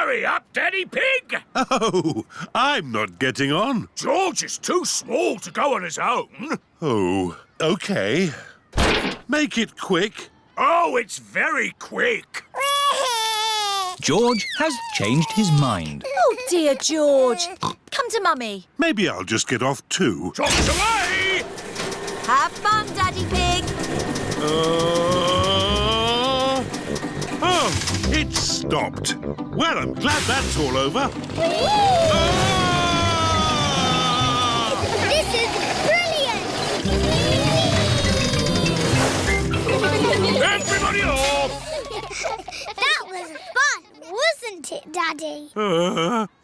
Hurry up, Daddy Pig! Oh, I'm not getting on. George is too small to go on his own. Oh, OK. Make it quick. Oh, it's very quick. George has changed his mind. Oh, dear, George. Come to Mummy. Maybe I'll just get off too. Chocks away! Have fun, Daddy Pig. Oh, it's stopped. Well, I'm glad that's all over. This is brilliant! Everybody off! That was fun, wasn't it, Daddy?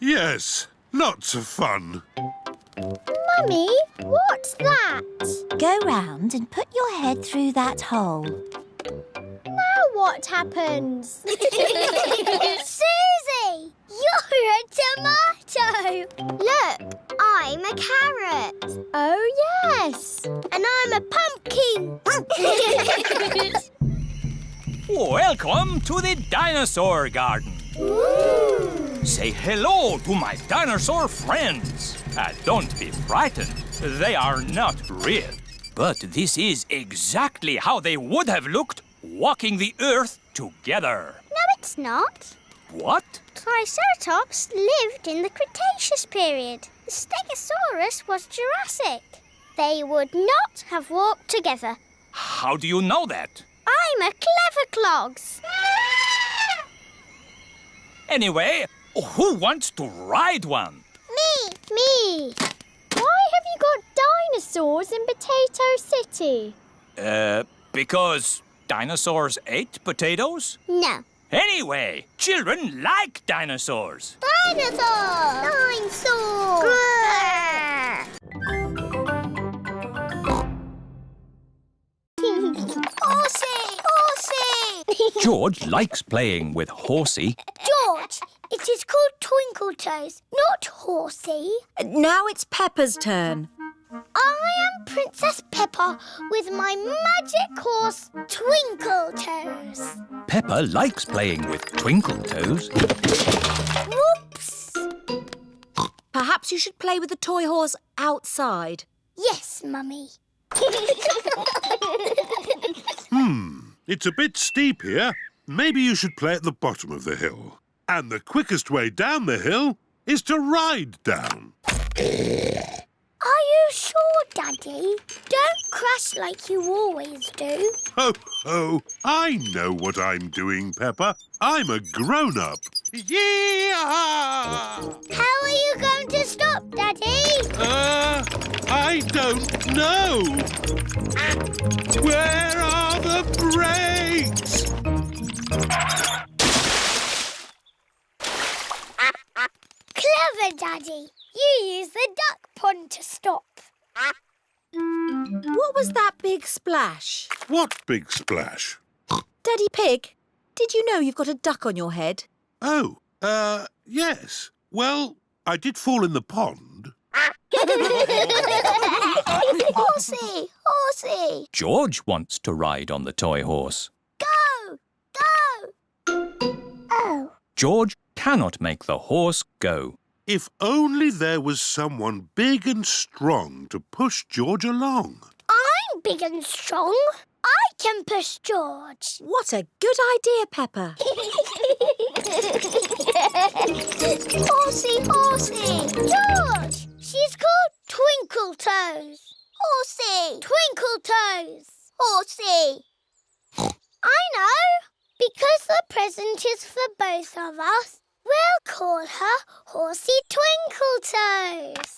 Yes. Lots of fun. Mummy, what's that? Go round and put your head through that hole. Now what happens? Susie, you're a tomato. Look, I'm a carrot. Oh, yes. And I'm a pumpkin. Welcome to the Dinosaur Garden. Ooh. Say hello to my dinosaur friends. Don't be frightened. They are not real. But this is exactly how they would have looked walking the earth together. No, it's not. What? Triceratops lived in the Cretaceous period. The Stegosaurus was Jurassic. They would not have walked together. How do you know that? I'm a clever clogs. Anyway, who wants to ride one? Me. Why have you got dinosaurs in Potato City? Because dinosaurs ate potatoes? No. Anyway, children like dinosaurs. Dinosaur! Horsey! George likes playing with Horsey. George, it is called Twinkle Toes, not Horsey. Now it's Peppa's turn. I am Princess Peppa with my magic horse, Twinkle Toes. Peppa likes playing with Twinkle Toes. Whoops! Perhaps you should play with the toy horse outside. Yes, Mummy. It's a bit steep here. Maybe you should play at the bottom of the hill. And the quickest way down the hill is to ride down. Are you sure, Daddy? Don't crash like you always do. Ho, ho! I know what I'm doing, Peppa. I'm a grown-up. Yee-haw! How are you going to stop, Daddy? I don't know. Where are the brakes? Clever, Daddy. You use the duck pond to stop. What was that big splash? What big splash? Daddy Pig, did you know you've got a duck on your head? Oh, yes. Well, I did fall in the pond. Horsey! Horsey! George wants to ride on the toy horse. Go! Go! Oh. George cannot make the horse go. If only there was someone big and strong to push George along. I'm big and strong. I can push George. What a good idea, Peppa. Horsey, Horsey! George! She's called Twinkle Toes. Horsey! Twinkle Toes. Horsey! I know. Because the present is for both of us, we'll call her Horsey Twinkle Toes.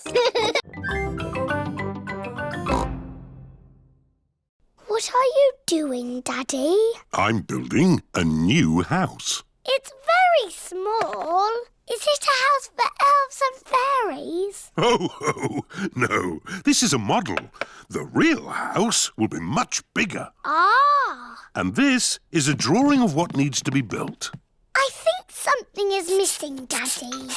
What are you doing, Daddy? I'm building a new house. It's very small. Is it a house for elves and fairies? Oh, no. This is a model. The real house will be much bigger. Ah. And this is a drawing of what needs to be built. I think something is missing, Daddy.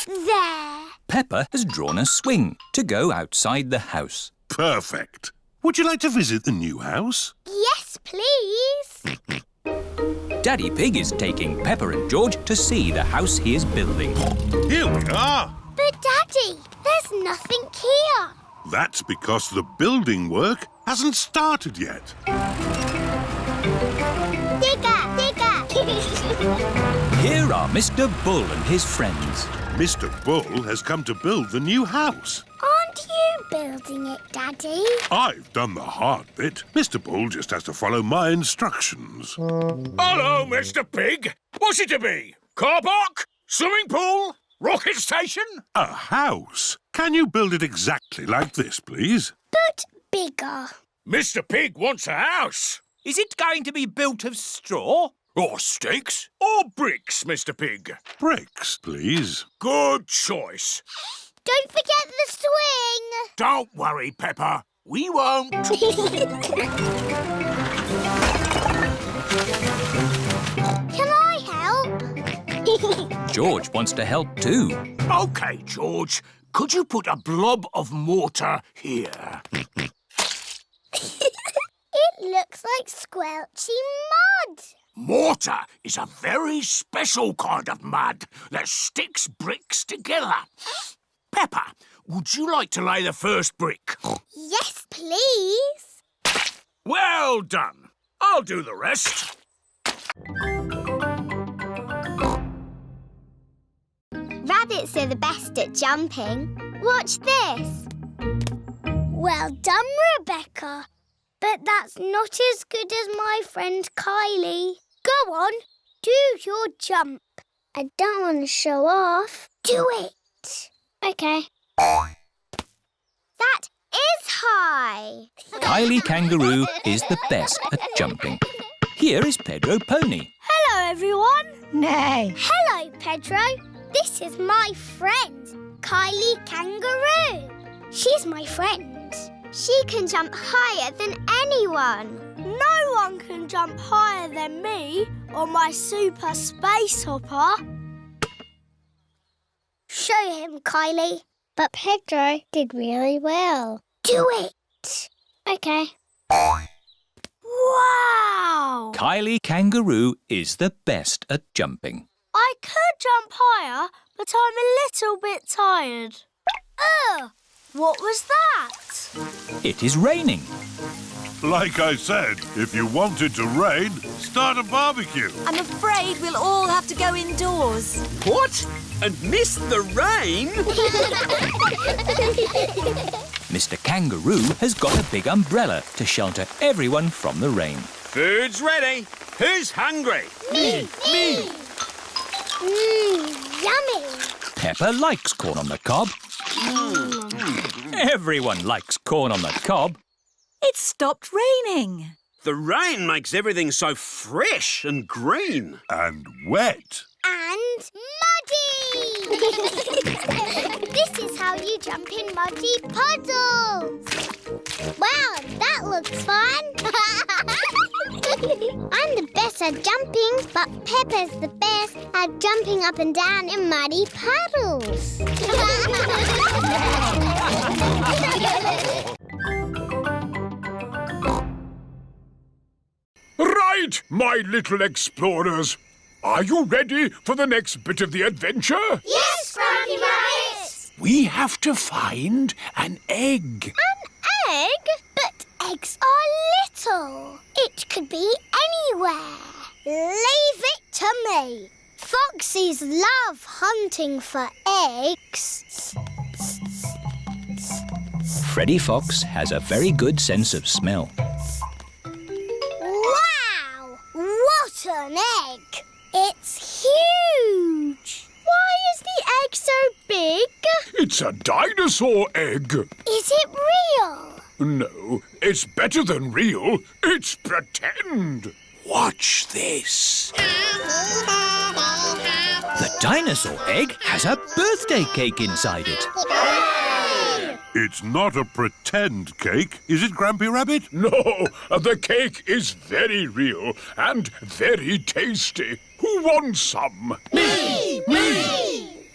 There. Peppa has drawn a swing to go outside the house. Perfect. Would you like to visit the new house? Yes, please. Daddy Pig is taking Peppa and George to see the house he is building. Here we are. But, Daddy, there's nothing here. That's because the building work hasn't started yet. Digger, digger. Here are Mr. Bull and his friends. Mr. Bull has come to build the new house. Aren't you building it, Daddy? I've done the hard bit. Mr. Bull just has to follow my instructions. Hello, Mr. Pig. What's it to be? Car park? Swimming pool? Rocket station? A house? Can you build it exactly like this, please? But bigger. Mr. Pig wants a house. Is it going to be built of straw? Or sticks? Or bricks, Mr. Pig? Bricks, please. Good choice. Don't forget the swing. Don't worry, Peppa. We won't. Can I help? George wants to help too. OK, George. Could you put a blob of mortar here? It looks like squelchy mud. Mortar is a very special kind of mud that sticks bricks together. Peppa, would you like to lay the first brick? Yes, please. Well done. I'll do the rest. Rabbits are the best at jumping. Watch this. Well done, Rebecca. But that's not as good as my friend Kylie. Go on, do your jump. I don't want to show off. Do it. OK. That is high. Kylie Kangaroo is the best at jumping. Here is Pedro Pony. Hello, everyone. Nay. Hello, Pedro. This is my friend, Kylie Kangaroo. She's my friend. She can jump higher than anyone. No one can jump higher than me or my super space hopper. Show him, Kylie. But Pedro did really well. Do it. OK. Wow! Kylie Kangaroo is the best at jumping. I could jump higher, but I'm a little bit tired. Ugh! What was that? It is raining. Like I said, if you want it to rain, start a barbecue. I'm afraid we'll all have to go indoors. What? And miss the rain? Mr. Kangaroo has got a big umbrella to shelter everyone from the rain. Food's ready. Who's hungry? Me! Yummy! Peppa likes corn on the cob. Everyone likes corn on the cob. It's stopped raining. The rain makes everything so fresh and green. And wet. And muddy! This is how you jump in muddy puddles. Wow, that looks fun. I'm the best at jumping, but Peppa's the best at jumping up and down in muddy puddles. Right, my little explorers. Are you ready for the next bit of the adventure? Yes, Grumpy Rabbit! We have to find an egg. An egg? But eggs are little. It could be anywhere. Leave it to me. Foxes love hunting for eggs. Freddie Fox has a very good sense of smell. Wow! What an egg! It's huge! Why is the egg so big? It's a dinosaur egg. Is it real? No, it's better than real. It's pretend. Watch this. The dinosaur egg has a birthday cake inside it. It's not a pretend cake, is it, Grampy Rabbit? No, the cake is very real and very tasty. Who wants some? Me!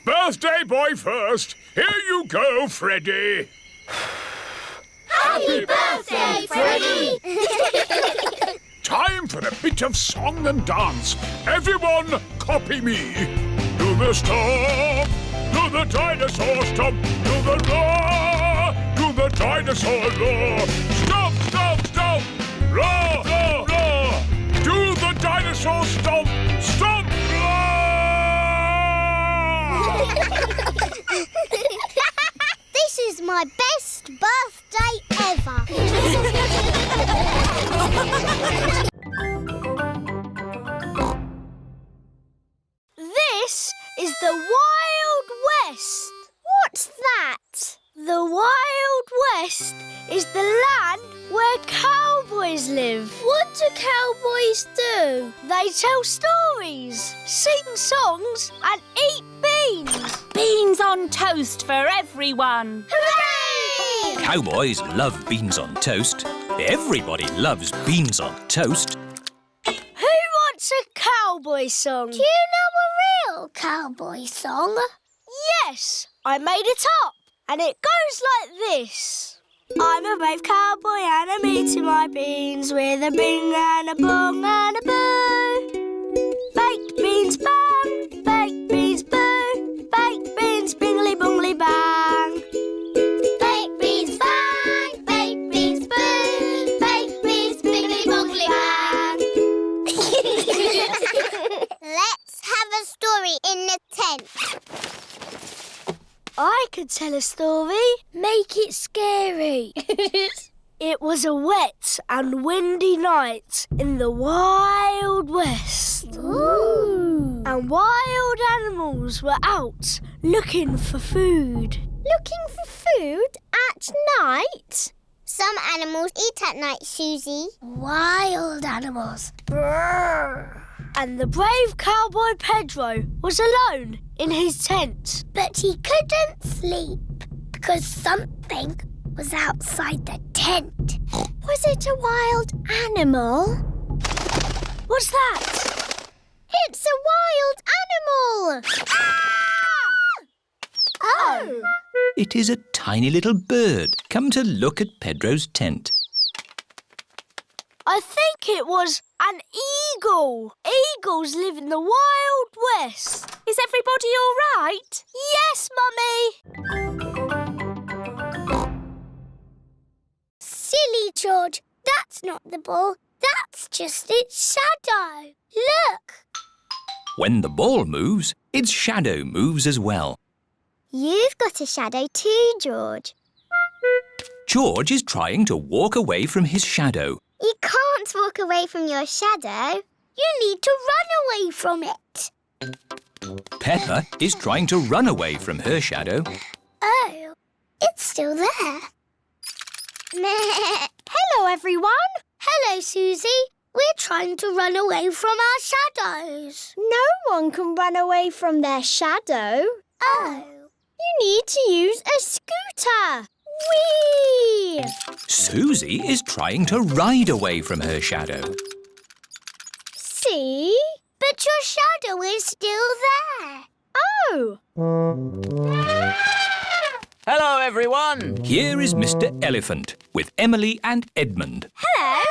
Birthday boy first. Here you go, Freddy. Happy birthday, Freddy! Time for a bit night of song and dance. Everyone, copy me. Do the stomp, do the dinosaur stomp, do the roar, do the dinosaur roar. Stomp, stomp, stomp, roar, roar, roar. Do the dinosaur stomp, stomp, roar. This is my best birthday ever. This is the Wild West. What's that? The Wild West is the land where cowboys live. What do cowboys do? They tell stories, sing songs and eat beans. Beans on toast for everyone. Hooray! Cowboys love beans on toast. Everybody loves beans on toast. Who wants a cowboy song? Do you know a real cowboy song? Yes, I made it up, and it goes like this. I'm a brave cowboy and I'm eating my beans with a bing and a bong and a boo. Baked beans bang, baked beans boo, baked beans bingly bongly bang. Baked beans bang, baked beans boo, baked beans bingly bongly bang. Let's have a story in the tent. I could tell a story. Make it scary. It was a wet and windy night in the Wild West. Ooh. And wild animals were out looking for food. Looking for food at night? Some animals eat at night, Susie. Wild animals. Brrr. And the brave cowboy Pedro was alone in his tent. But he couldn't sleep because something was outside the tent. Was it a wild animal? What's that? It's a wild animal! Ah! Oh! It is a tiny little bird come to look at Pedro's tent. I think it was an eagle. Eagles live in the Wild West. Is everybody all right? Yes, Mummy. Silly George, that's not the ball. That's just its shadow. Look. When the ball moves, its shadow moves as well. You've got a shadow too, George. George is trying to walk away from his shadow. You can't walk away from your shadow. You need to run away from it. Peppa is trying to run away from her shadow. Oh, it's still there. Hello, everyone. Hello, Susie. We're trying to run away from our shadows. No one can run away from their shadow. Oh. You need to use a scooter. Whee! Susie is trying to ride away from her shadow. See? But your shadow is still there. Oh! Hello, everyone. Here is Mr. Elephant with Emily and Edmund. Hello.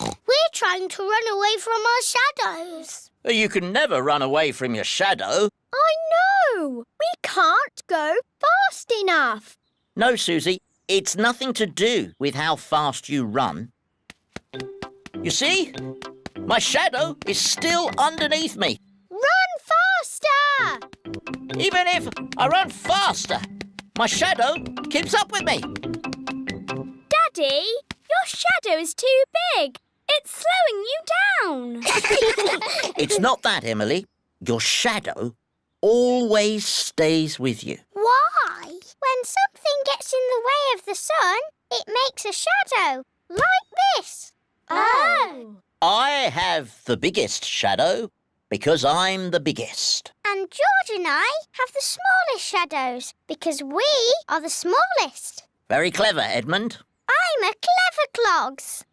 We're trying to run away from our shadows. You can never run away from your shadow. I know. We can't go fast enough. No, Susie. It's nothing to do with how fast you run. You see? My shadow is still underneath me. Run faster! Even if I run faster, my shadow keeps up with me. Daddy, your shadow is too big. It's slowing you down. It's not that, Emily. Your shadow always stays with you. Why? When something gets in the way of the sun, it makes a shadow, like this. Oh. I have the biggest shadow because I'm the biggest. And George and I have the smallest shadows because we are the smallest. Very clever, Edmund. I'm a clever clogs.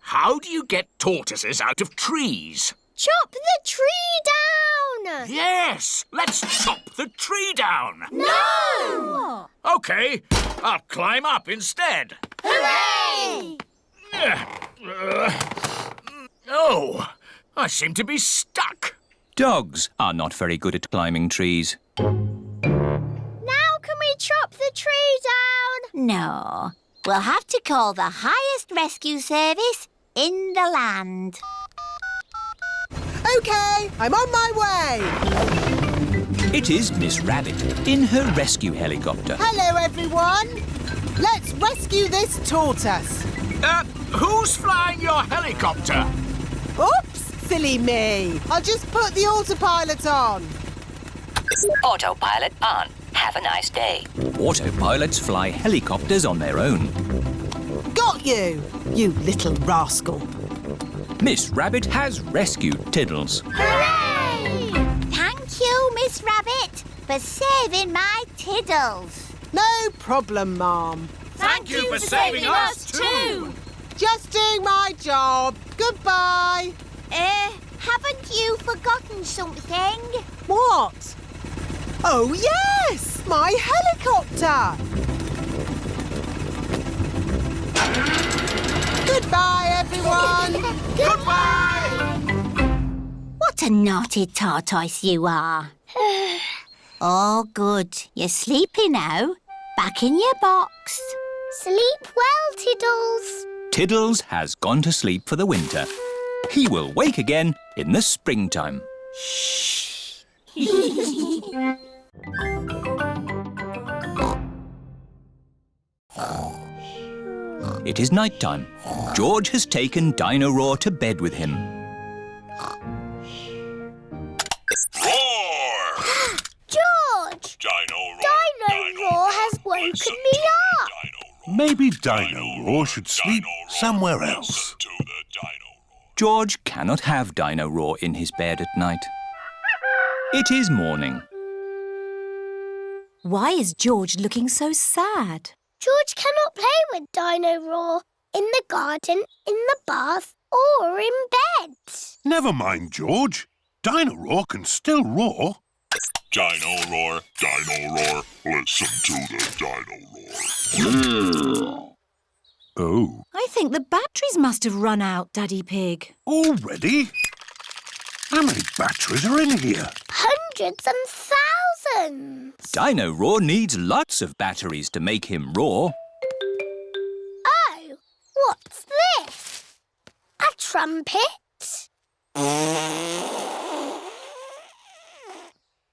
How do you get tortoises out of trees? Chop the tree down! Yes, let's chop the tree down. No! OK, I'll climb up instead. Hooray! Oh, I seem to be stuck. Dogs are not very good at climbing trees. Now can we chop the tree down? No. We'll have to call the highest rescue service in the land. OK, I'm on my way. It is Miss Rabbit in her rescue helicopter. Hello, everyone. Let's rescue this tortoise. Who's flying your helicopter? Oops, silly me. I'll just put the autopilot on. Autopilot on. Have a nice day. Autopilots fly helicopters on their own. Got you, you little rascal. Miss Rabbit has rescued Tiddles. Hooray! Thank you, Miss Rabbit, for saving my Tiddles. No problem, Ma'am. Thank you for saving us too. Just doing my job. Goodbye. Haven't you forgotten something? What? Oh, yes! My helicopter! Goodbye, everyone! Goodbye! What a naughty tortoise you are. Oh, good. You're sleepy now. Back in your box. Sleep well, Tiddles. Tiddles has gone to sleep for the winter. He will wake again in the springtime. It is night time. George has taken Dino Roar to bed with him. Roar! George! Dino Roar has woken me up. Maybe Dino Roar should sleep somewhere else. George cannot have Dino Roar in his bed at night. It is morning. Why is George looking so sad? George cannot play with Dino Roar in the garden, in the bath, or in bed. Never mind, George. Dino Roar can still roar. Dino Roar, listen to the Dino Roar. Oh, I think the batteries must have run out, Daddy Pig. already? How many batteries are in here? Hundreds and thousands. Dino Roar needs lots of batteries to make him roar. Oh, what's this? A trumpet?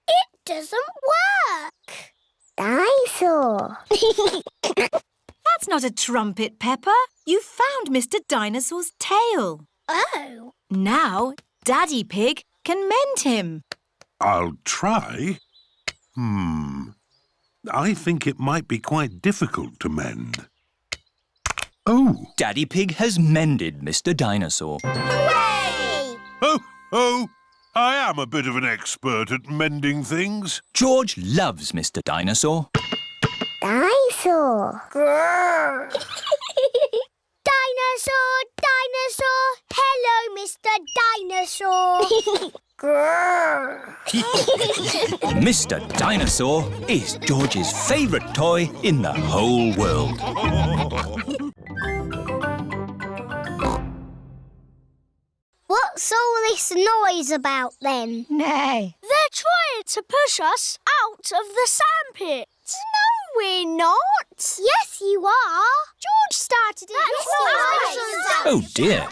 It doesn't work. Dinosaur. That's not a trumpet, Peppa. You found Mr. Dinosaur's tail. Oh. Now, Daddy Pig can mend him. I'll try. I think it might be quite difficult to mend. Oh! Daddy Pig has mended Mr. Dinosaur. Hooray! Oh! I am a bit of an expert at mending things. George loves Mr. Dinosaur. Dinosaur. Grrr. Dinosaur. Hello, Mr. Dinosaur. Grrr. Mr. Dinosaur is George's favourite toy in the whole world. What's all this noise about then? Nay. They're trying to push us out of the sandpit. No, we're not. Yes, you are. George started it. Oh dear,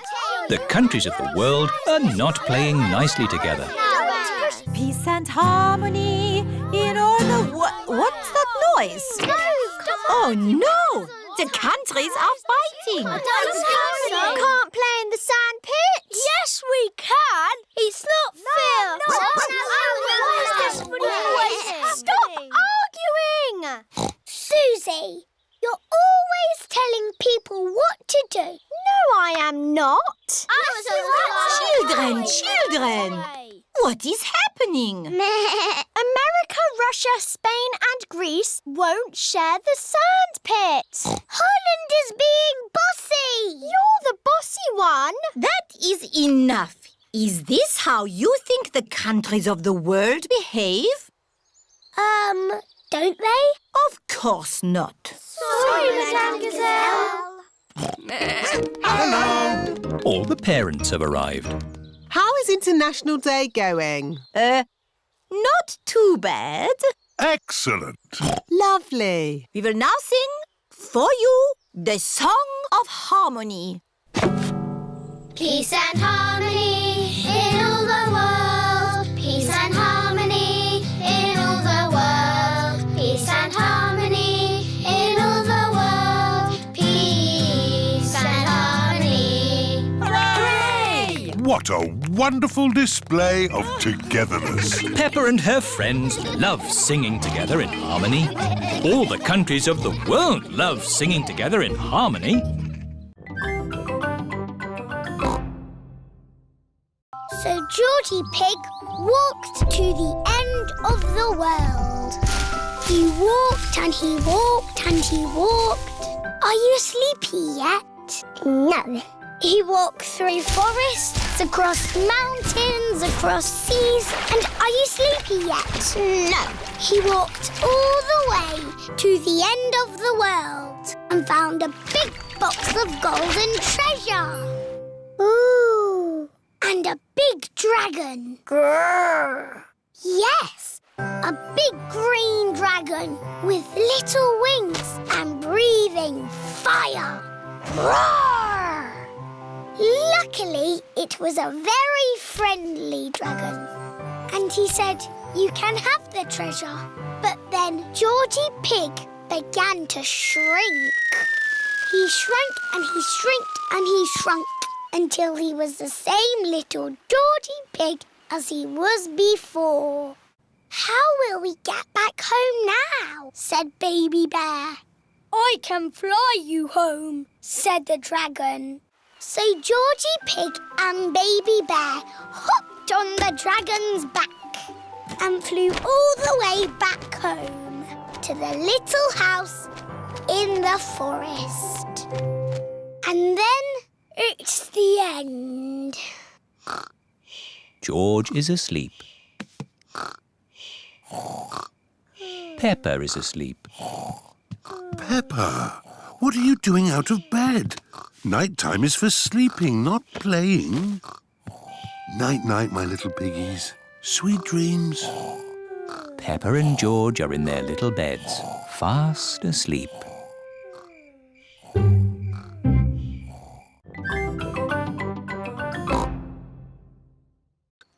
the countries of the world are not playing nicely together. Peace and harmony in all the... What's that noise? Oh, no! The countries are fighting. Can't play in the sandpit. Yes, we can. It's not fair. Stop arguing. Susie, you're always telling people what to do. No, I am not. Children! What is happening? America, Russia, Spain and Greece won't share the sandpit. Holland is being bossy. You're the bossy one. That is enough. Is this how you think the countries of the world behave? Don't they? Of course not. Sorry, Madame Gazelle. Hello. All the parents have arrived. How is International Day going? Not too bad. Excellent. Lovely. We will now sing for you the Song of Harmony. Peace and harmony in all the world. Peace and harmony in all the world. Peace and harmony in all the world. Peace and harmony. Hooray! What a wonderful display of togetherness. Peppa and her friends love singing together in harmony. All the countries of the world love singing together in harmony. So Georgie Pig walked to the end of the world. He walked and he walked and he walked. Are you sleepy yet? No. He walked through forests, across mountains, across seas. And are you sleepy yet? No. He walked all the way to the end of the world and found a big box of golden treasure. Ooh. And a big dragon. Grrr. Yes, a big green dragon with little wings and breathing fire. Roar! Luckily, it was a very friendly dragon. And he said, "You can have the treasure." But then Georgie Pig began to shrink. He shrank and he shrinked and he shrunk until he was the same little Georgie Pig as he was before. "How will we get back home now?" said Baby Bear. "I can fly you home," said the dragon. So Georgie Pig and Baby Bear hopped on the dragon's back and flew all the way back home to the little house in the forest. And then it's the end. George is asleep. Peppa is asleep. Peppa, what are you doing out of bed? Night-time is for sleeping, not playing. Night-night, my little piggies. Sweet dreams. Peppa and George are in their little beds, fast asleep.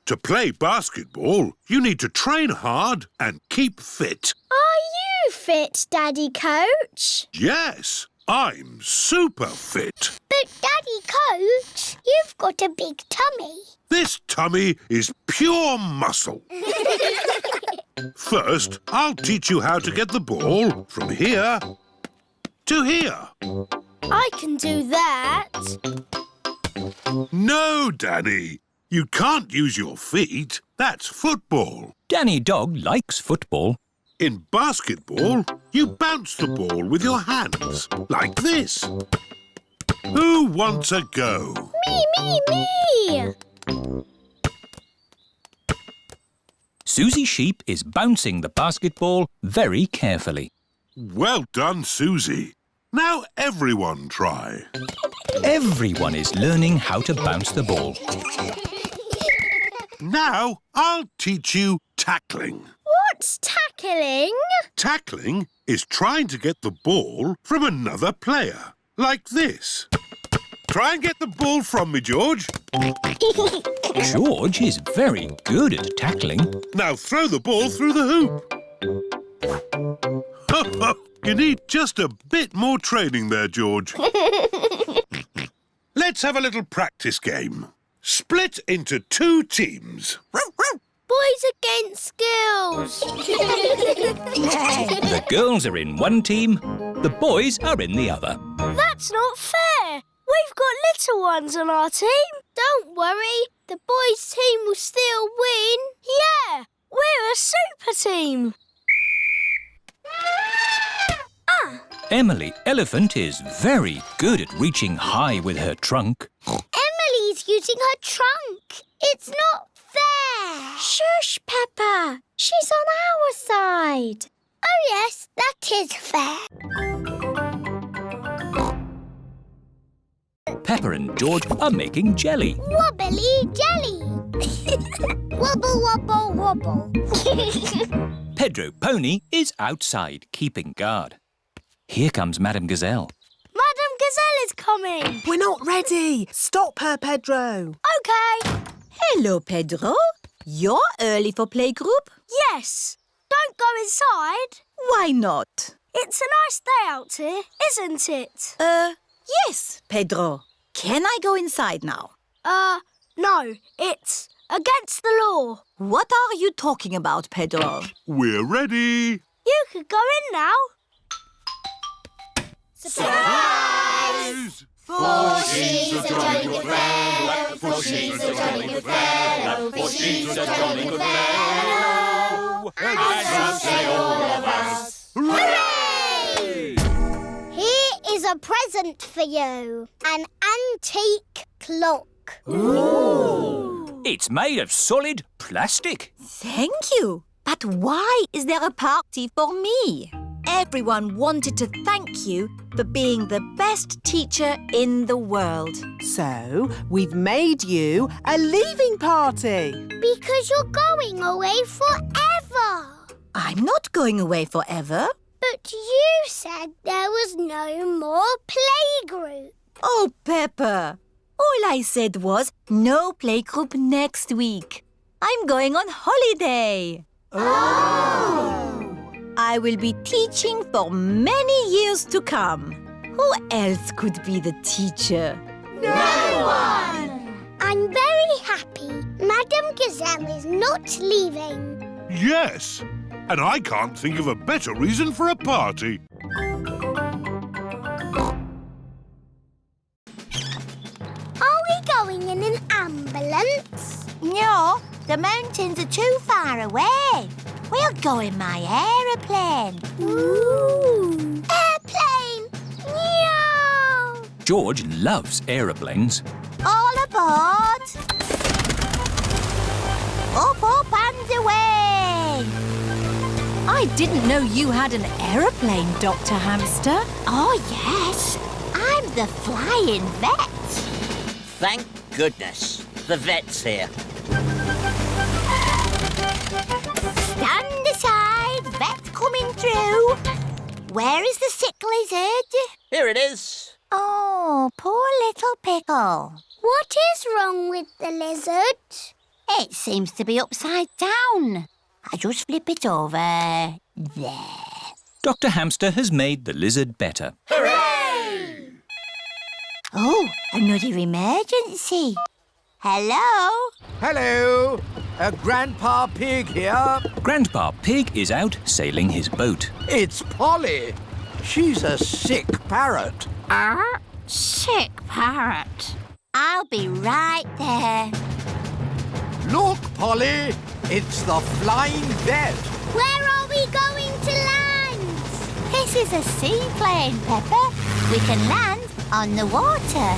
To play basketball, you need to train hard and keep fit. Are you fit, Daddy Coach? Yes, I'm super fit. But Daddy Coach, you've got a big tummy. This tummy is pure muscle. First, I'll teach you how to get the ball from here to here. I can do that. No, Danny. You can't use your feet. That's football. Danny Dog likes football. In basketball, you bounce the ball with your hands, like this. Who wants a go? Me! Susie Sheep is bouncing the basketball very carefully. Well done, Susie. Now everyone try. Everyone is learning how to bounce the ball. Now I'll teach you tackling. What's tackling? Tackling is trying to get the ball from another player, like this. Try and get the ball from me, George. George is very good at tackling. Now throw the ball through the hoop. You need just a bit more training there, George. Let's have a little practice game. Split into 2 teams. Boys against girls. The girls are in one team, the boys are in the other. That's not fair. We've got little ones on our team. Don't worry, the boys' team will still win. Yeah, we're a super team. Emily Elephant is very good at reaching high with her trunk. Emily's using her trunk. It's not fair. Shush, Peppa. She's on our side. Oh, yes, that is fair. Peppa and George are making jelly. Wobbly jelly. Wobble, wobble, wobble. Pedro Pony is outside, keeping guard. Here comes Madame Gazelle. Madame Gazelle is coming. We're not ready. Stop her, Pedro. OK. Hello, Pedro. You're early for playgroup? Yes. Don't go inside. Why not? It's a nice day out here, isn't it? Yes, Pedro. Can I go inside now? No. It's against the law. What are you talking about, Pedro? We're ready. You could go in now. Surprise! For she's a jolly good fellow. For she's a jolly good fellow. For she's a jolly good fellow. And so say all of us. Hooray! Here is a present for you. An antique clock. Ooh. It's made of solid plastic. Thank you. But why is there a party for me? Everyone wanted to thank you for being the best teacher in the world. So, we've made you a leaving party. Because you're going away forever. I'm not going away forever. But you said there was no more playgroup. Oh, Peppa. All I said was no playgroup next week. I'm going on holiday. Oh! I will be teaching for many years to come. Who else could be the teacher? No one! I'm very happy Madame Gazelle is not leaving. Yes, and I can't think of a better reason for a party. Are we going in an ambulance? No, the mountains are too far away. We'll go in my aeroplane. Ooh! Airplane! Meow! George loves aeroplanes. All aboard! Up, up and away! I didn't know you had an aeroplane, Dr. Hamster. Oh, yes. I'm the flying vet. Thank goodness. The vet's here. Stand aside, vet coming through. Where is the sick lizard? Here it is. Oh, poor little pickle. What is wrong with the lizard? It seems to be upside down. I just flip it over. There. Dr. Hamster has made the lizard better. Hooray! Oh, another emergency. Hello? Hello. Grandpa Pig here. Grandpa Pig is out sailing his boat. It's Polly. She's a sick parrot. Sick parrot. I'll be right there. Look, Polly. It's the flying vet. Where are we going to land? This is a seaplane, Peppa. We can land on the water.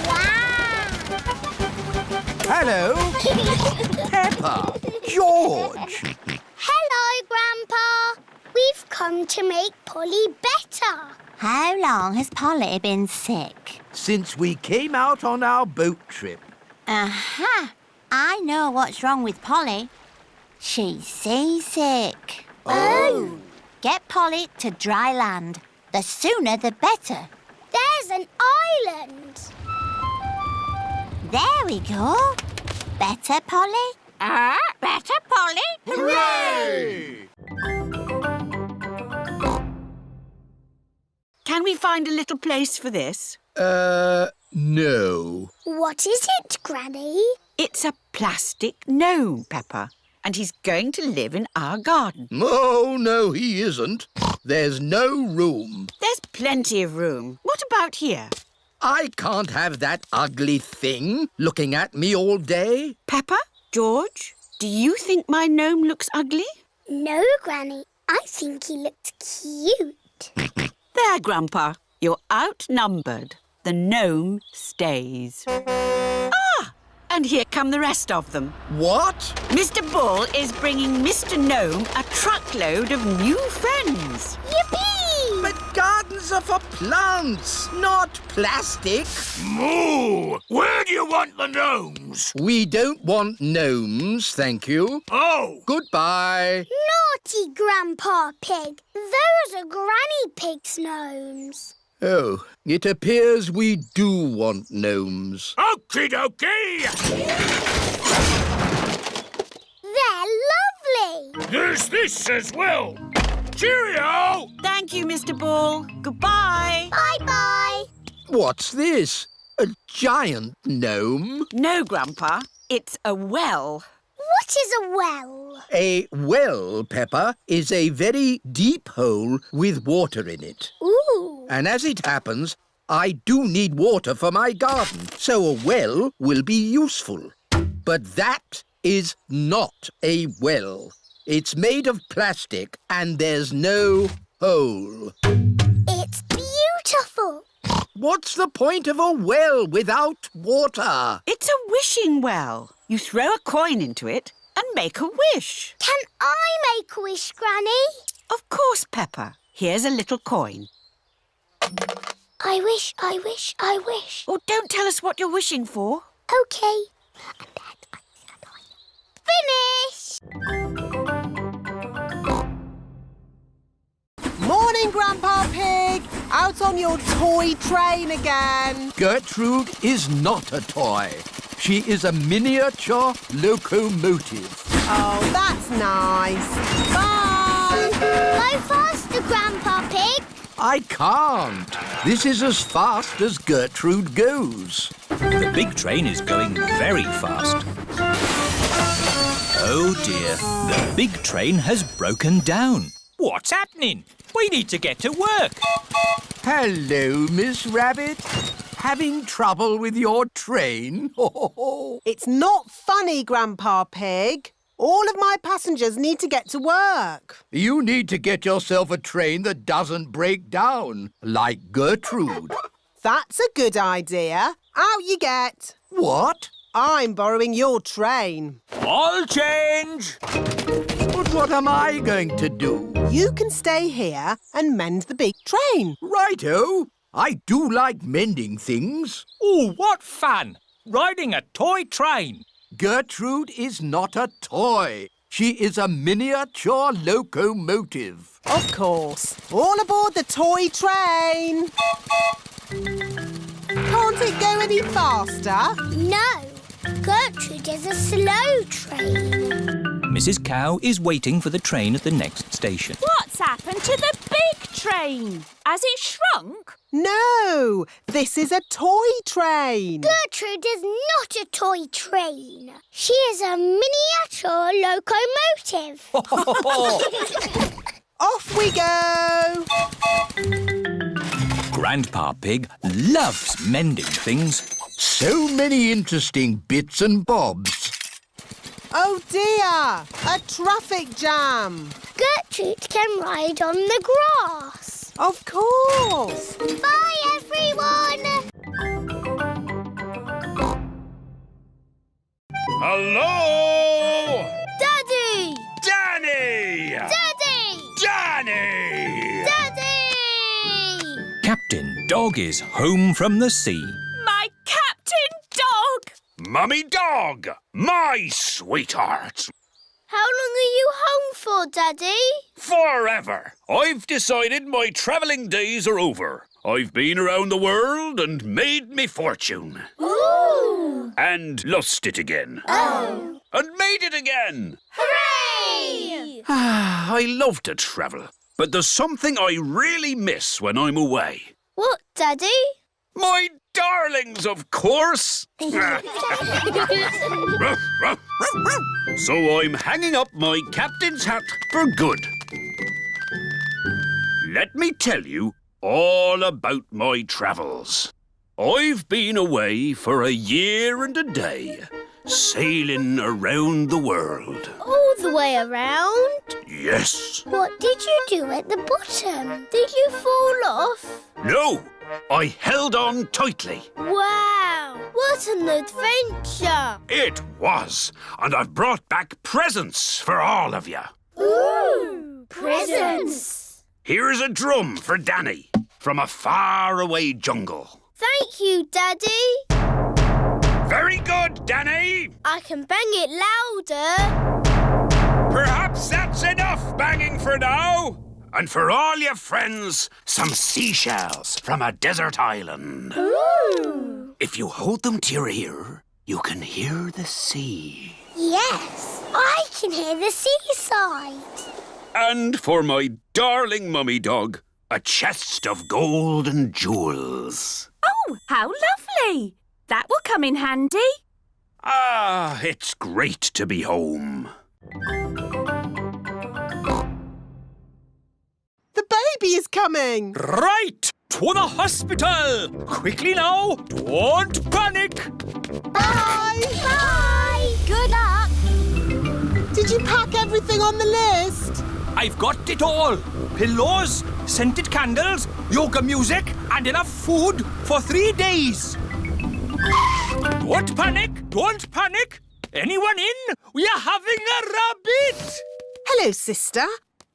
Wow! Hello. Peppa. George. Hello, Grandpa. We've come to make Polly better. How long has Polly been sick? Since we came out on our boat trip. Aha! I know what's wrong with Polly. She's seasick. Oh! Get Polly to dry land. The sooner the better. There's an island. There we go. Better, Polly? Better, Polly? Hooray! Can we find a little place for this? No. What is it, Granny? It's a plastic gnome, Peppa, and he's going to live in our garden. Oh, no, he isn't. There's no room. There's plenty of room. What about here? I can't have that ugly thing looking at me all day. Peppa, George, do you think my gnome looks ugly? No, Granny. I think he looks cute. There, Grandpa. You're outnumbered. the gnome stays. Ah! And here come the rest of them. What? Mr. Bull is bringing Mr. Gnome a truckload of new friends. Yippee! But gardens are for plants, not plastic. Moo! Where do you want the gnomes? We don't want gnomes, thank you. Oh! Goodbye. Naughty Grandpa Pig. Those are Granny Pig's gnomes. Oh, it appears we do want gnomes. Okie dokie! They're lovely. There's this as well. Cheerio! Thank you, Mr. Bull. Goodbye. Bye-bye. What's this? A giant gnome? No, Grandpa. It's a well. What is a well? A well, Peppa, is a very deep hole with water in it. Ooh. And as it happens, I do need water for my garden, so a well will be useful. But that is not a well. It's made of plastic and there's no hole. It's beautiful. What's the point of a well without water? It's a wishing well. You throw a coin into it and make a wish. Can I make a wish, Granny? Of course, Peppa. Here's a little coin. I wish, I wish, I wish. Oh, don't tell us what you're wishing for. OK. Finish! Morning, Grandpa Pig. Out on your toy train again. Gertrude is not a toy. She is a miniature locomotive. Oh, that's nice. Bye. Go faster, Grandpa Pig. I can't. This is as fast as Gertrude goes. The big train is going very fast. Oh dear, the big train has broken down. What's happening? We need to get to work. Hello, Miss Rabbit. Having trouble with your train? It's not funny, Grandpa Pig. All of my passengers need to get to work. You need to get yourself a train that doesn't break down, like Gertrude. That's a good idea. Out you get. What? I'm borrowing your train. I'll change. But what am I going to do? You can stay here and mend the big train. Righto. I do like mending things. Oh, what fun! Riding a toy train. Gertrude is not a toy. She is a miniature locomotive. Of course. All aboard the toy train. Can't it go any faster? No. Gertrude is a slow train. Mrs. Cow is waiting for the train at the next station. What's happened to the big train? Has it shrunk? No, this is a toy train. Gertrude is not a toy train. She is a miniature locomotive. Off we go. Grandpa Pig loves mending things. So many interesting bits and bobs. Oh dear, a traffic jam. Gertrude can ride on the grass. Of course. Bye, everyone. Hello? Daddy! Danny! Daddy! Danny! Daddy! Captain Dog is home from the sea. My Captain Dog! Mummy Dog! My sweetheart! How long are you home for, Daddy? Forever! I've decided my travelling days are over. I've been around the world and made me fortune. Ooh! And lost it again. Oh! And made it again! Hooray! I love to travel, but there's something I really miss when I'm away. What, Daddy? My darlings, of course! Ruff, ruff, ruff, ruff. So I'm hanging up my captain's hat for good. Let me tell you all about my travels. I've been away for a year and a day, sailing around the world. All the way around? Yes. What did you do at the bottom? Did you fall off? No, I held on tightly. Wow, what an adventure! It was. And I've brought back presents for all of you. Ooh, presents! Here's a drum for Danny from a faraway jungle. Thank you, Daddy. Very good, Danny. I can bang it louder. Perhaps that's enough banging for now. And for all your friends, some seashells from a desert island. Ooh. If you hold them to your ear, you can hear the sea. Yes, I can hear the seaside. And for my darling mummy dog, a chest of gold and jewels. Oh, how lovely! That will come in handy. Ah, it's great to be home. The baby is coming. Right! To the hospital! Quickly now! Don't panic! Bye. Bye. Good luck. Did you pack everything on the list? I've got it all. Pillows, scented candles, yoga music, and enough food for 3 days. Don't panic! Don't panic! Anyone in? We are having a rabbit! Hello, sister.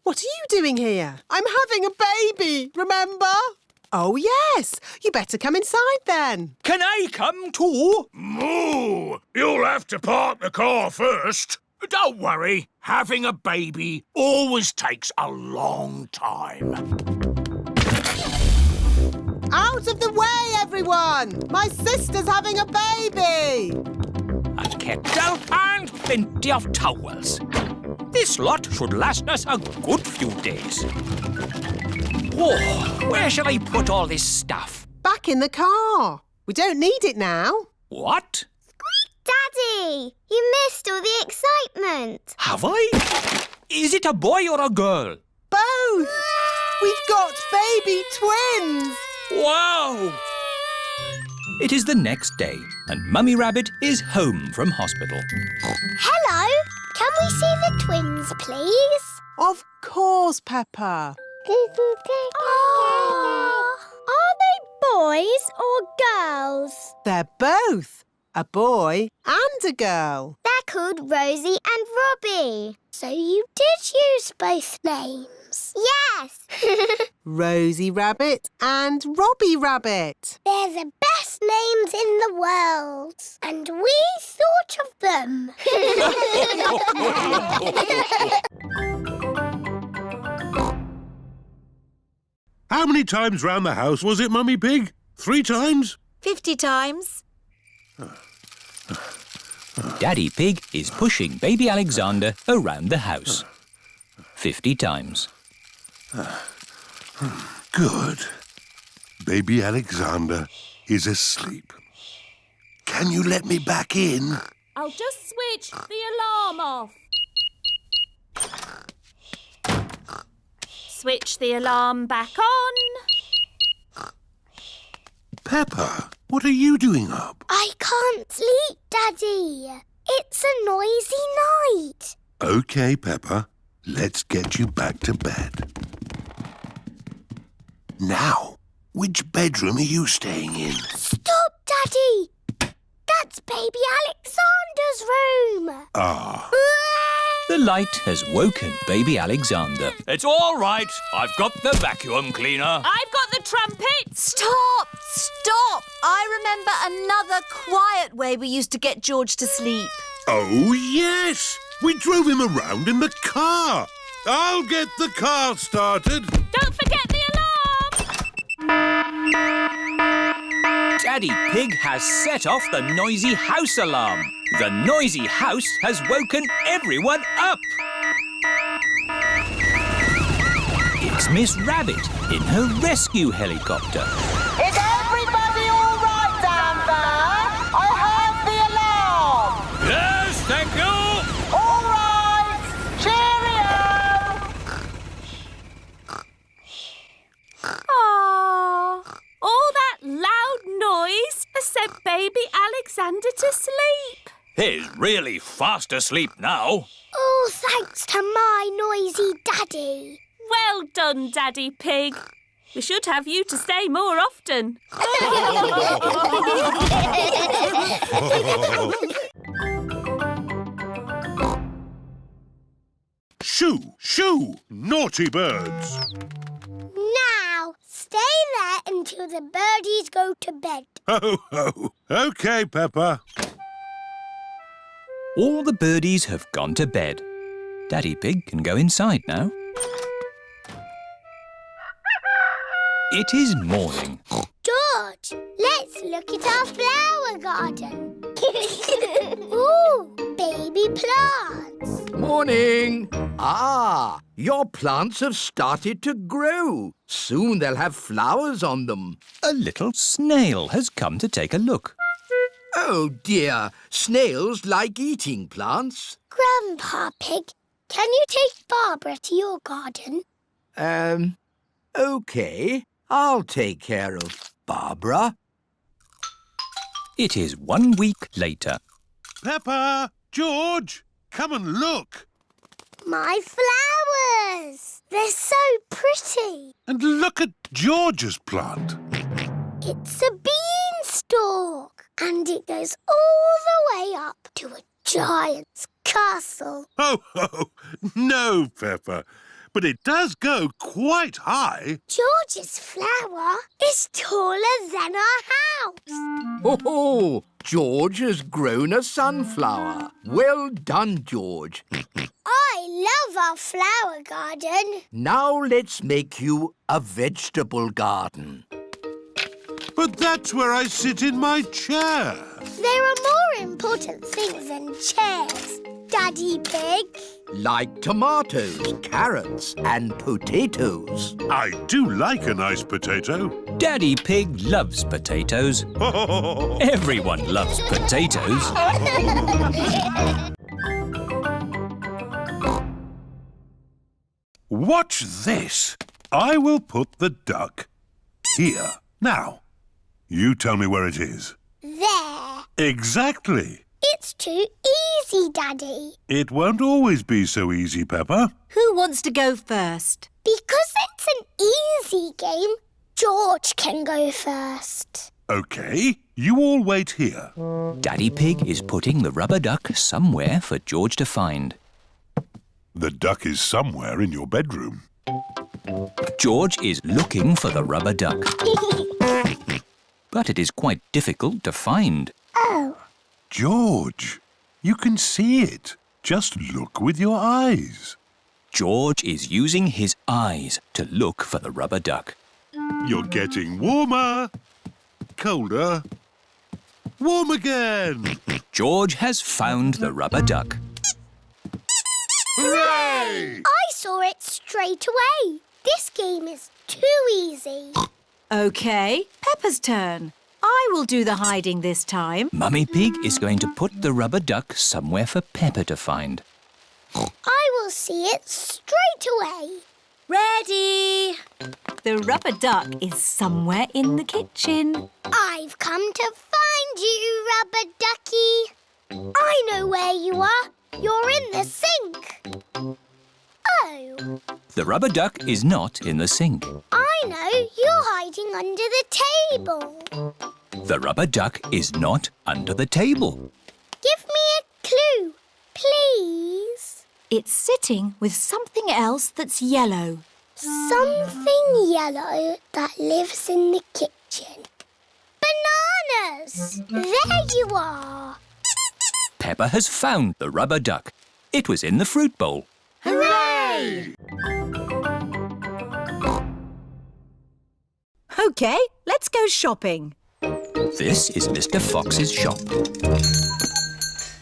What are you doing here? I'm having a baby, remember? Oh, yes. You better come inside then. Can I come too? Moo! You'll have to park the car first. Don't worry. Having a baby always takes a long time. Out of the way, everyone! My sister's having a baby! A kettle and plenty of towels. This lot should last us a good few days. Oh, where shall I put all this stuff? Back in the car. We don't need it now. What? Daddy, you missed all the excitement. Have I? Is it a boy or a girl? Both! We've got baby twins! Wow! It is the next day, and Mummy Rabbit is home from hospital. Hello, can we see the twins, please? Of course, Peppa. Are they boys or girls? They're both. A boy and a girl. They're called Rosie and Robbie. So you did use both names? Yes. Rosie Rabbit and Robbie Rabbit. They're the best names in the world. And we thought of them. How many times round the house was it, Mummy Pig? 3 times? 50 times. Daddy Pig is pushing baby Alexander around the house. 50 times. Good. Baby Alexander is asleep. Can you let me back in? I'll just switch the alarm off. Switch the alarm back on. Peppa, what are you doing up? I can't sleep, Daddy. It's a noisy night. OK, Peppa. Let's get you back to bed. Now, which bedroom are you staying in? Stop, Daddy. That's baby Alexander's room. Ah. The light has woken baby Alexander. It's all right. I've got the vacuum cleaner. I've got the trumpet. Stop! Stop! I remember another quiet way we used to get George to sleep. Oh, yes. We drove him around in the car. I'll get the car started. Don't forget the alarm! Daddy Pig has set off the noisy house alarm. The noisy house has woken everyone up. It's Miss Rabbit in her rescue helicopter. Is everybody all right down there? I heard the alarm. Yes, thank you. All right. Cheerio. Aww. All that loud noise has sent baby Alexander to sleep. He's really fast asleep now. All thanks to my noisy daddy. Well done, Daddy Pig. We should have you to stay more often. Shoo, shoo, naughty birds. Now, stay there until the birdies go to bed. Ho, ho. OK, Peppa. All the birdies have gone to bed. Daddy Pig can go inside now. It is morning. George, let's look at our flower garden. Ooh, baby plants. Morning. Ah, your plants have started to grow. Soon they'll have flowers on them. A little snail has come to take a look. Oh dear, snails like eating plants. Grandpa Pig, can you take Barbara to your garden? OK. I'll take care of Barbara. It is 1 week later. Peppa, George, come and look. My flowers! They're so pretty. And look at George's plant. It's a beanstalk, and it goes all the way up to a giant's castle. Oh, no, Peppa. But it does go quite high. George's flower is taller than our house. Oh, George has grown a sunflower. Well done, George. I love our flower garden. Now let's make you a vegetable garden. But that's where I sit in my chair. There are more important things than chairs, Daddy Pig. Like tomatoes, carrots and potatoes. I do like a nice potato. Daddy Pig loves potatoes. Everyone loves potatoes. Watch this. I will put the duck here. Now, you tell me where it is. There. Exactly. It's too easy, Daddy. It won't always be so easy, Peppa. Who wants to go first? Because it's an easy game, George can go first. OK, you all wait here. Daddy Pig is putting the rubber duck somewhere for George to find. The duck is somewhere in your bedroom. George is looking for the rubber duck. But it is quite difficult to find. Oh. George, you can see it. Just look with your eyes. George is using his eyes to look for the rubber duck. You're getting warmer, colder, warm again. George has found the rubber duck. Hooray! I saw it straight away. This game is too easy. OK, Peppa's turn. I will do the hiding this time. Mummy Pig is going to put the rubber duck somewhere for Peppa to find. I will see it straight away. Ready? The rubber duck is somewhere in the kitchen. I've come to find you, Rubber Ducky. I know where you are. You're in the sink. Oh. The rubber duck is not in the sink. I know. You're hiding under the table. The rubber duck is not under the table. Give me a clue, please. It's sitting with something else that's yellow. Something yellow that lives in the kitchen. Bananas! There you are. Peppa has found the rubber duck. It was in the fruit bowl. Hooray! OK, let's go shopping. This is Mr. Fox's shop.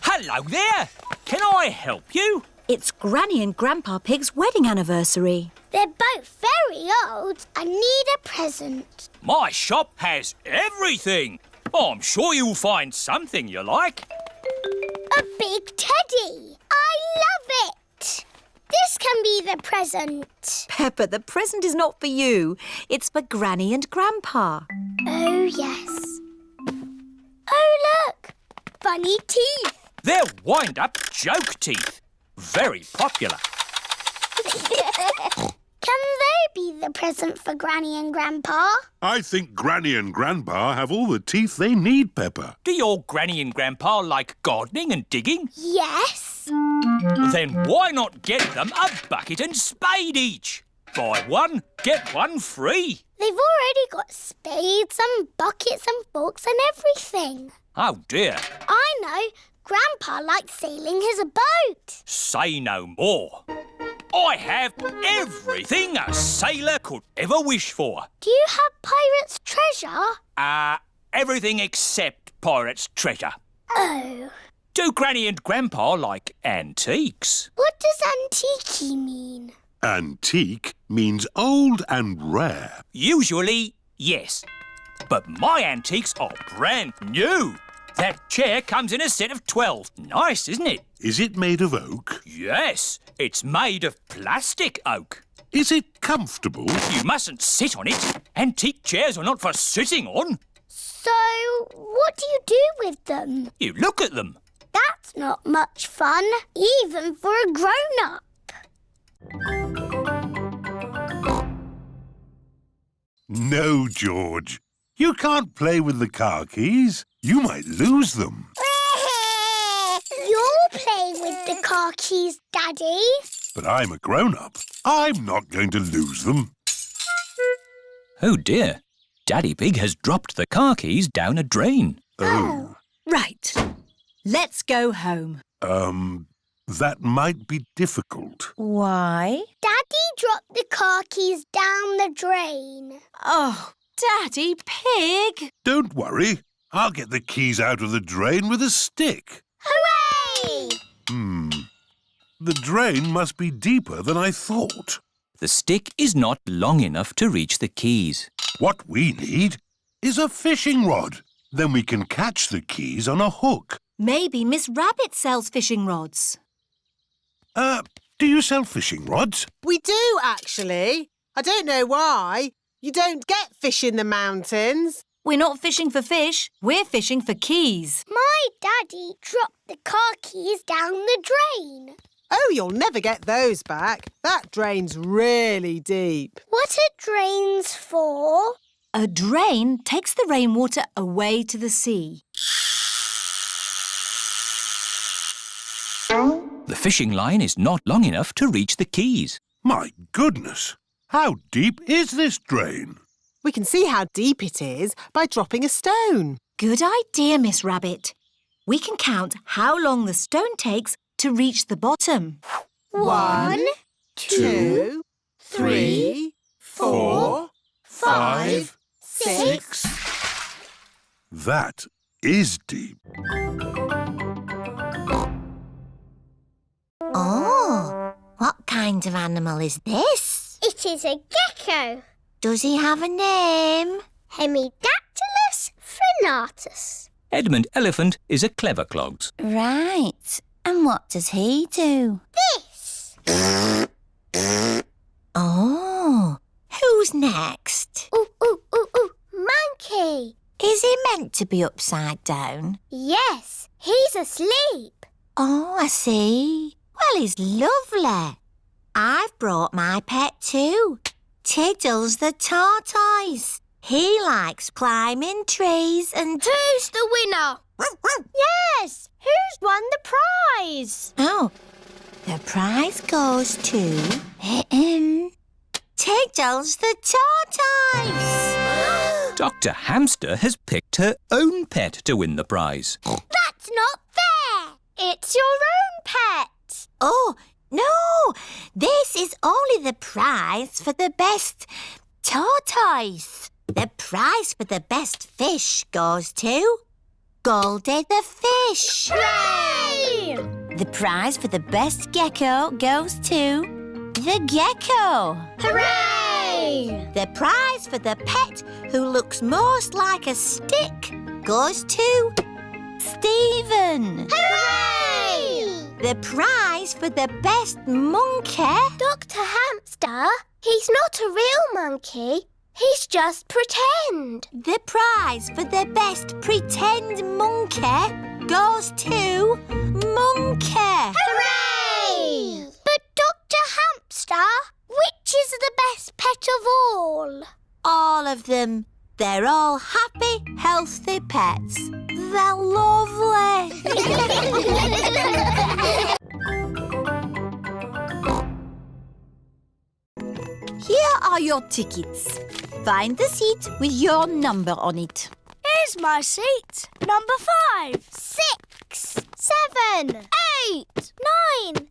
Hello there! Can I help you? It's Granny and Grandpa Pig's wedding anniversary. They're both very old and need a present. My shop has everything. I'm sure you'll find something you like. A big teddy. I love it. This can be the present. Peppa, the present is not for you. It's for Granny and Grandpa. Oh, yes. Oh, look. Funny teeth. They're wind-up joke teeth. Very popular. Can they be the present for Granny and Grandpa. I think Granny and Grandpa have all the teeth they need, Peppa. Do your Granny and Grandpa like gardening and digging? Yes. Then why not get them a bucket and spade each? Buy one, get one free. They've already got spades and buckets and forks and everything. Oh, dear. I know. Grandpa likes sailing his boat. Say no more. I have everything a sailor could ever wish for. Do you have pirate's treasure? Everything except pirate's treasure. Oh. Do Granny and Grandpa like antiques? What does antique mean? Antique means old and rare. Usually, yes. But my antiques are brand new. That chair comes in a set of 12. Nice, isn't it? Is it made of oak? Yes, it's made of plastic oak. Is it comfortable? You mustn't sit on it. Antique chairs are not for sitting on. So, what do you do with them? You look at them. That's not much fun, even for a grown-up. No, George. You can't play with the car keys. You might lose them. You'll play with the car keys, Daddy. But I'm a grown-up. I'm not going to lose them. Oh, dear. Daddy Pig has dropped the car keys down a drain. Oh. Right. Let's go home. That might be difficult. Why? Daddy dropped the car keys down the drain. Oh, Daddy Pig. Don't worry. I'll get the keys out of the drain with a stick. Hooray! The drain must be deeper than I thought. The stick is not long enough to reach the keys. What we need is a fishing rod. Then we can catch the keys on a hook. Maybe Miss Rabbit sells fishing rods. Do you sell fishing rods? We do, actually. I don't know why. You don't get fish in the mountains. We're not fishing for fish. We're fishing for keys. My daddy dropped the car keys down the drain. Oh, you'll never get those back. That drain's really deep. What are drains for? A drain takes the rainwater away to the sea. The fishing line is not long enough to reach the keys. My goodness! How deep is this drain? We can see how deep it is by dropping a stone. Good idea, Miss Rabbit. We can count how long the stone takes to reach the bottom. 1, 2, 3, 4, 5, 6. That is deep. Oh, what kind of animal is this? It is a gecko. Does he have a name? Hemidactylus frenatus. Edmund Elephant is a clever clogs. Right. And what does he do? This. Oh, who's next? Ooh, ooh, ooh, ooh, monkey. Is he meant to be upside down? Yes, he's asleep. Oh, I see. Well, he's lovely. I've brought my pet too. Tiddles the tortoise. He likes climbing trees and... Who's the winner? Yes, who's won the prize? Oh, the prize goes to... Tiddles the tortoise. Dr. Hamster has picked her own pet to win the prize. That's not fair. It's your own pet. Oh, no. This is only the prize for the best tortoise. The prize for the best fish goes to Goldie the fish. Hooray! The prize for the best gecko goes to the gecko. Hooray! The prize for the pet who looks most like a stick goes to Stephen. Hooray! The prize for the best monkey... Dr. Hamster, he's not a real monkey. He's just pretend. The prize for the best pretend monkey goes to Monkey. Hooray! But Dr. Hamster, which is the best pet pet of all? All of them. They're all happy, healthy pets. They're lovely. Here are your tickets. Find the seat with your number on it. Here's my seat. Number 5. 6, 7, 8, 9,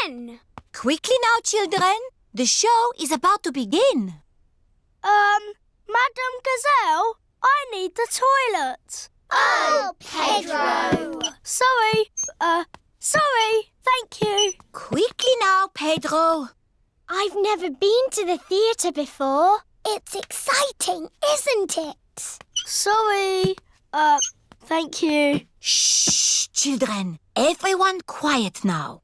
10. Quickly now, children. The show is about to begin. Madam Gazelle, I need the toilet. Oh, Pedro. Sorry. Thank you. Quickly now, Pedro. I've never been to the theatre before. It's exciting, isn't it? Sorry. Thank you. Shh, children. Everyone quiet now.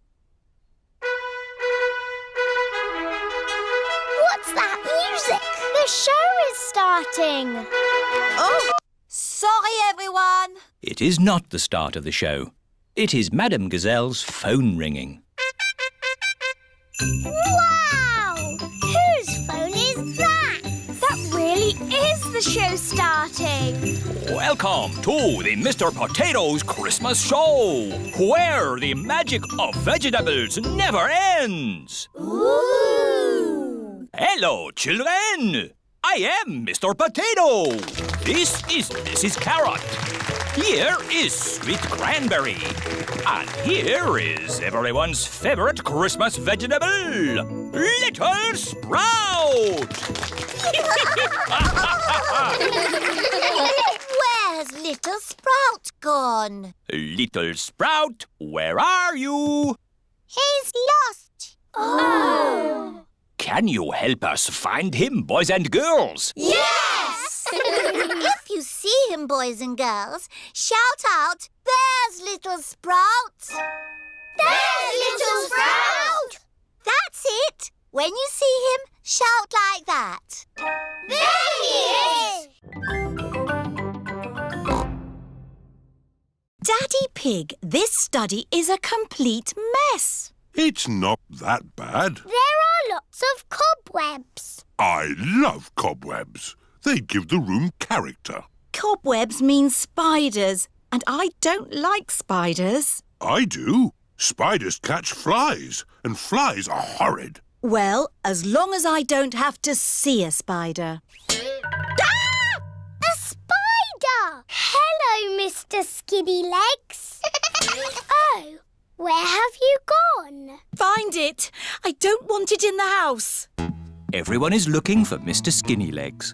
What's that music? The show is starting. Oh, sorry, everyone. It is not the start of the show. It is Madame Gazelle's phone ringing. Wow! Whose phone is that? That really is the show starting. Welcome to the Mr. Potato's Christmas Show, where the magic of vegetables never ends. Ooh! Hello, children. I am Mr. Potato. This is Mrs. Carrot. Here is Sweet Cranberry. And here is everyone's favorite Christmas vegetable, Little Sprout. Where's Little Sprout gone? Little Sprout, where are you? He's lost. Oh! Can you help us find him, boys and girls? Yes! If you see him, boys and girls, shout out, "There's Little Sprout!" There's Little Sprout! That's it. When you see him, shout like that. There he is! Daddy Pig, this study is a complete mess. It's not that bad. There are lots of cobwebs. I love cobwebs. They give the room character. Cobwebs mean spiders, and I don't like spiders. I do. Spiders catch flies, and flies are horrid. Well, as long as I don't have to see a spider. A spider! Hello, Mr. Skinny Legs. Oh, where have you gone? Find it. I don't want it in the house. Everyone is looking for Mr. Skinnylegs.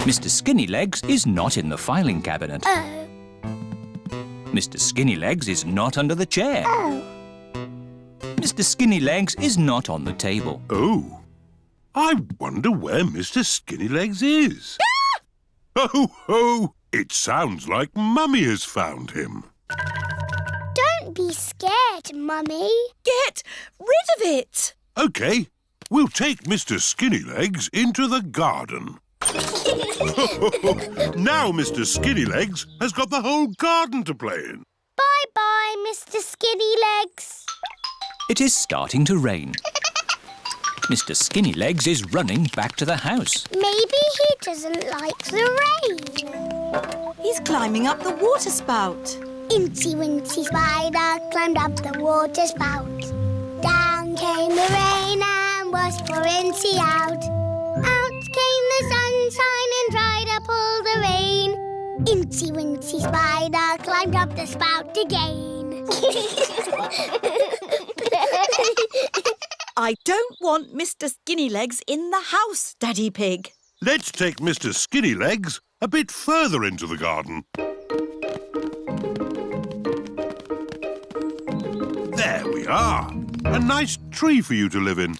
Mr. Skinnylegs is not in the filing cabinet. Oh. Mr. Skinnylegs is not under the chair. Oh. Mr. Skinnylegs is not on the table. Oh, I wonder where Mr. Skinnylegs is. Ho, ho! It sounds like Mummy has found him. Don't be scared, Mummy. Get rid of it. OK, we'll take Mr. Skinnylegs into the garden. Now Mr. Skinnylegs has got the whole garden to play in. Bye-bye, Mr. Skinny Legs. It is starting to rain. Mr. Skinnylegs is running back to the house. Maybe he doesn't like the rain. He's climbing up the water spout. Incy Wincy Spider climbed up the water spout. Down came the rain and was for Incy out. Out came the sunshine and dried up all the rain. Incy Wincy Spider climbed up the spout again. I don't want Mr. Skinnylegs in the house, Daddy Pig. Let's take Mr. Skinnylegs a bit further into the garden. There we are. A nice tree for you to live in.